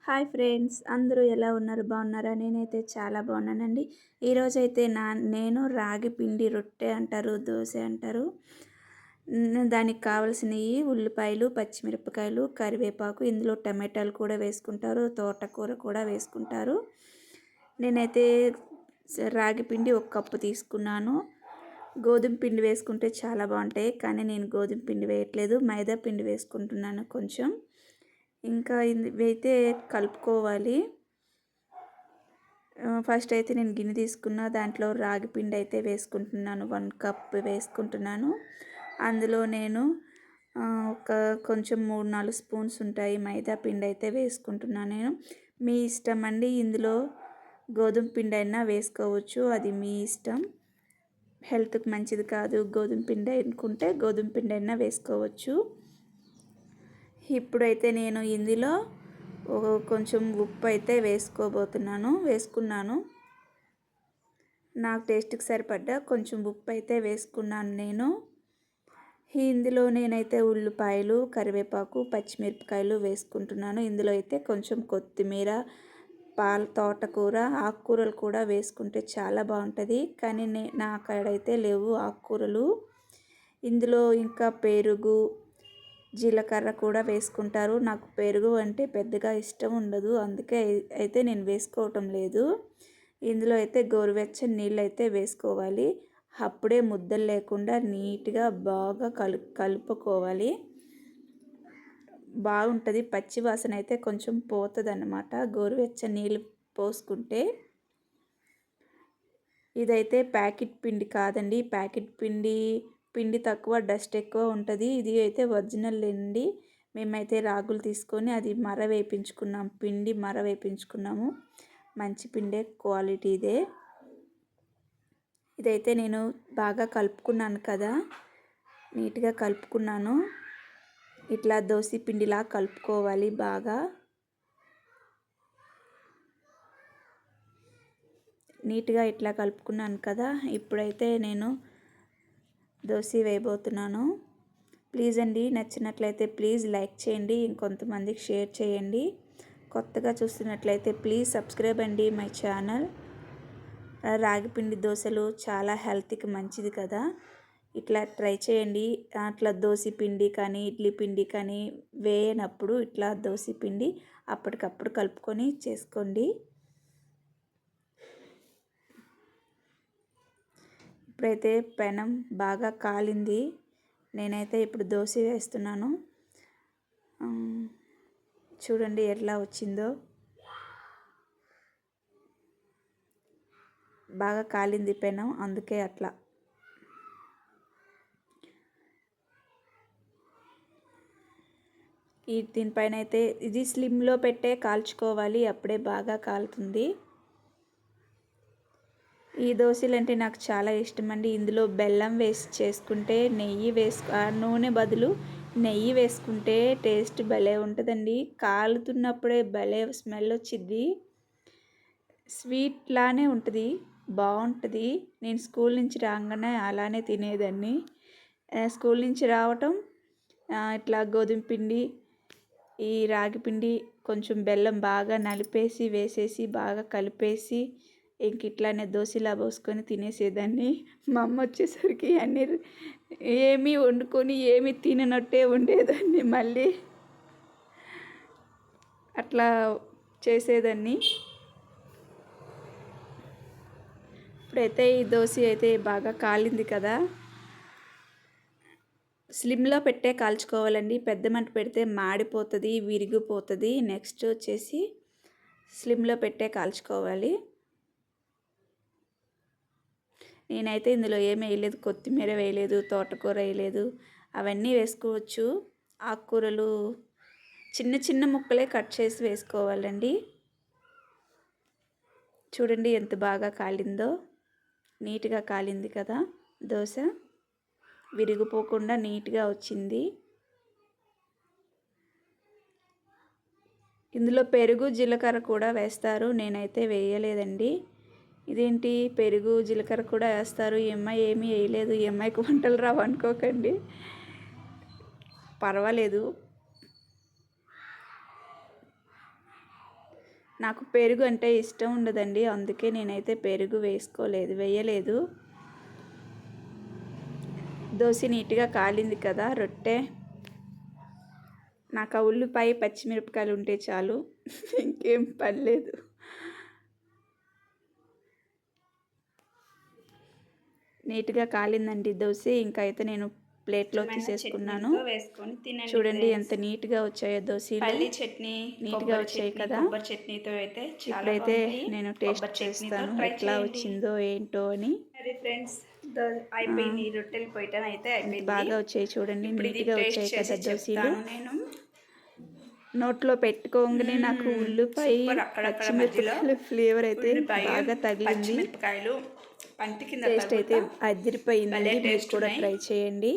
Hi friends, అందరూ ఎలా ఉన్నారు? బాగున్నారా? నేనైతే చాలా బాగున్నానండి. ఈరోజైతే నేను రాగి పిండి రొట్టె అంటారు, దోశ అంటారు. దానికి కావాల్సినవి ఉల్లిపాయలు, పచ్చిమిరపకాయలు, కరివేపాకు, ఇందులో టమాటాలు కూడా వేసుకుంటారు, తోటకూర కూడా వేసుకుంటారు. నేనైతే రాగి పిండి 1 కప్పు తీసుకున్నాను. గోధుమ పిండి వేసుకుంటే చాలా బాగుంటాయి, కానీ నేను గోధుమ పిండి వేయట్లేదు, మైదా పిండి వేసుకుంటున్నాను కొంచెం. ఇంకా ఇవైతే కలుపుకోవాలి. ఫస్ట్ అయితే నేను గిన్నె తీసుకున్న దాంట్లో రాగి పిండి అయితే వేసుకుంటున్నాను. 1 కప్ వేసుకుంటున్నాను. అందులో నేను ఒక కొంచెం 3-4 స్పూన్స్ ఉంటాయి మైదా పిండి అయితే వేసుకుంటున్నాను నేను. మీ ఇష్టం అండి, ఇందులో గోధుమ పిండి అయినా వేసుకోవచ్చు, అది మీ ఇష్టం. హెల్త్కి మంచిది కాదు గోధుమ పిండి అనుకుంటే గోధుమ పిండి అయినా వేసుకోవచ్చు. ఇప్పుడైతే నేను ఇందులో కొంచెం ఉప్పు అయితే వేసుకున్నాను. నాకు టేస్ట్కి సరిపడ్డ కొంచెం ఉప్పు అయితే వేసుకున్నాను నేను. ఇందులో నేనైతే ఉల్లిపాయలు, కరివేపాకు, పచ్చిమిరపకాయలు వేసుకుంటున్నాను. ఇందులో అయితే కొంచెం కొత్తిమీర, తోటకూర, ఆకుకూరలు కూడా వేసుకుంటే చాలా బాగుంటుంది, కానీ నా కాడైతే లేవు ఆకుకూరలు. ఇందులో ఇంకా పెరుగు, జీలకర్ర కూడా వేసుకుంటారు. నాకు పెరుగు అంటే పెద్దగా ఇష్టం ఉండదు, అందుకే అయితే నేను వేసుకోవటం లేదు. ఇందులో అయితే గోరువెచ్చని నీళ్ళు అయితే వేసుకోవాలి. అప్పుడే ముద్దలు లేకుండా నీట్గా బాగా కలుపుకోవాలి. బాగుంటుంది, పచ్చి వాసన అయితే కొంచెం పోతుంది అన్నమాట గోరువెచ్చని నీళ్ళు పోసుకుంటే. ఇదైతే ప్యాకెట్ పిండి కాదండి, ప్యాకెట్ పిండి తక్కువ, డస్ట్ ఎక్కువ ఉంటుంది. ఇది అయితే ఒరిజినల్ అండి. మేమైతే రాగులు తీసుకొని అది పిండి మర వేయించుకున్నాము. మంచి పిండే, క్వాలిటీ ఇదే. ఇదైతే నేను బాగా కలుపుకున్నాను కదా, నీట్గా కలుపుకున్నాను. ఇట్లా దోశ పిండిలా కలుపుకోవాలి బాగా. నీట్గా ఇట్లా కలుపుకున్నాను కదా, ఇప్పుడైతే నేను దోశ వేయబోతున్నాను. ప్లీజ్ అండి, నచ్చినట్లయితే ప్లీజ్ లైక్ చేయండి, ఇంకొంతమందికి షేర్ చేయండి. కొత్తగా చూస్తున్నట్లయితే ప్లీజ్ సబ్స్క్రైబ్ అండి మై ఛానల్. రాగిపిండి దోశలు చాలా హెల్త్కి మంచిది కదా, ఇట్లా ట్రై చేయండి. అట్లా దోశ పిండి కానీ ఇడ్లీ పిండి కానీ వేయనప్పుడు ఇట్లా దోశ పిండి అప్పటికప్పుడు కలుపుకొని చేసుకోండి. ఇప్పుడైతే పెనం బాగా కాలింది, నేనైతే ఇప్పుడు దోశ వేస్తున్నాను. చూడండి ఎట్లా వచ్చిందో, బాగా కాలింది పెనం, అందుకే అట్లా. దీనిపైన అయితే ఇది స్లిమ్లో పెట్టే కాల్చుకోవాలి, అప్పుడే బాగా కాలుతుంది. ఈ దోశలు అంటే నాకు చాలా ఇష్టం అండి. ఇందులో బెల్లం వేసి చేసుకుంటే, నూనె బదులు నెయ్యి వేసుకుంటే టేస్ట్ భలే ఉంటుందండి. కాలుతున్నప్పుడే భలే స్మెల్ వచ్చింది, స్వీట్ లానే ఉంటుంది, బాగుంటుంది. నేను స్కూల్ నుంచి రాగానే అలానే తినేదాన్ని. స్కూల్ నుంచి రావటం ఇట్లా గోధుమ పిండి, ఈ రాగి పిండి, కొంచెం బెల్లం బాగా నలిపేసి వేసేసి బాగా కలిపేసి ఇంక ఇట్లానే దోశలా పోసుకొని తినేసేదాన్ని. మా అమ్మ వచ్చేసరికి అన్నీ ఏమీ వండుకొని ఏమీ తిననట్టే ఉండేదాన్ని, మళ్ళీ అట్లా చేసేదాన్ని. ఇప్పుడైతే ఈ దోశ అయితే బాగా కాలింది కదా, స్లిమ్లో పెట్టే కాల్చుకోవాలండి, పెద్ద మంట పెడితే మాడిపోతుంది, విరిగిపోతుంది. నెక్స్ట్ వచ్చేసి స్లిమ్లో పెట్టే కాల్చుకోవాలి. నేనైతే ఇందులో ఏమీ వేయలేదు, కొత్తిమీర వేయలేదు, తోటకూర వేయలేదు. అవన్నీ వేసుకోవచ్చు, ఆకుకూరలు చిన్న చిన్న ముక్కలే కట్ చేసి వేసుకోవాలండి. చూడండి ఎంత బాగా కాలిందో, నీట్గా కాలింది కదా దోశ, విరిగిపోకుండా నీట్గా వచ్చింది. ఇందులో పెరుగు, జీలకర్ర కూడా వేస్తారు, నేనైతే వేయలేదండి. ఇదేంటి పెరుగు జీలకర్ర కూడా వేస్తారు, ఈ అమ్మాయి ఏమీ వేయలేదు. ఈ అమ్మాయికి వంటలు రావు అనుకోకండి, పర్వాలేదు. నాకు పెరుగు అంటే ఇష్టం ఉండదండి, అందుకే నేనైతే పెరుగు వేయలేదు. దోశ నీట్గా కాలింది కదా, రొట్టె. నాకు ఆ ఉల్లిపాయ పచ్చిమిరపకాయలు ఉంటే చాలు, ఇంకేం పని లేదు. నీట్గా కాలిందండి దోశ. ఇంకా అయితే నేను ప్లేట్లో తీసేసుకున్నాను. చూడండి ఎంత నీట్గా వచ్చాయో దోశలు. పల్లి చట్నీ, నీట్గా వచ్చాయి కదా. కొబ్బరి చట్నీతో అయితే ఇప్పుడైతే నేను టేస్ట్ చేస్తాను ఎట్లా వచ్చిందో ఏంటో అని. అరే ఫ్రెండ్స్, అయిపోయింది రొట్టెలు పోయటం అయితే అయిపోయింది. బాగా వచ్చాయి చూడండి, నీట్గా వచ్చాయి కదా దోశలు. నేను నోట్లో పెట్టుకోగానే నాకు ఉల్లిపాయ పచ్చిమిరపకాయల ఫ్లేవర్ అయితే బాగా తగిలింది. మిరపకాయలు పంటి కింద టేస్ట్ అయితే అదిరిపోయిందండి. మీరు కూడా ట్రై చేయండి.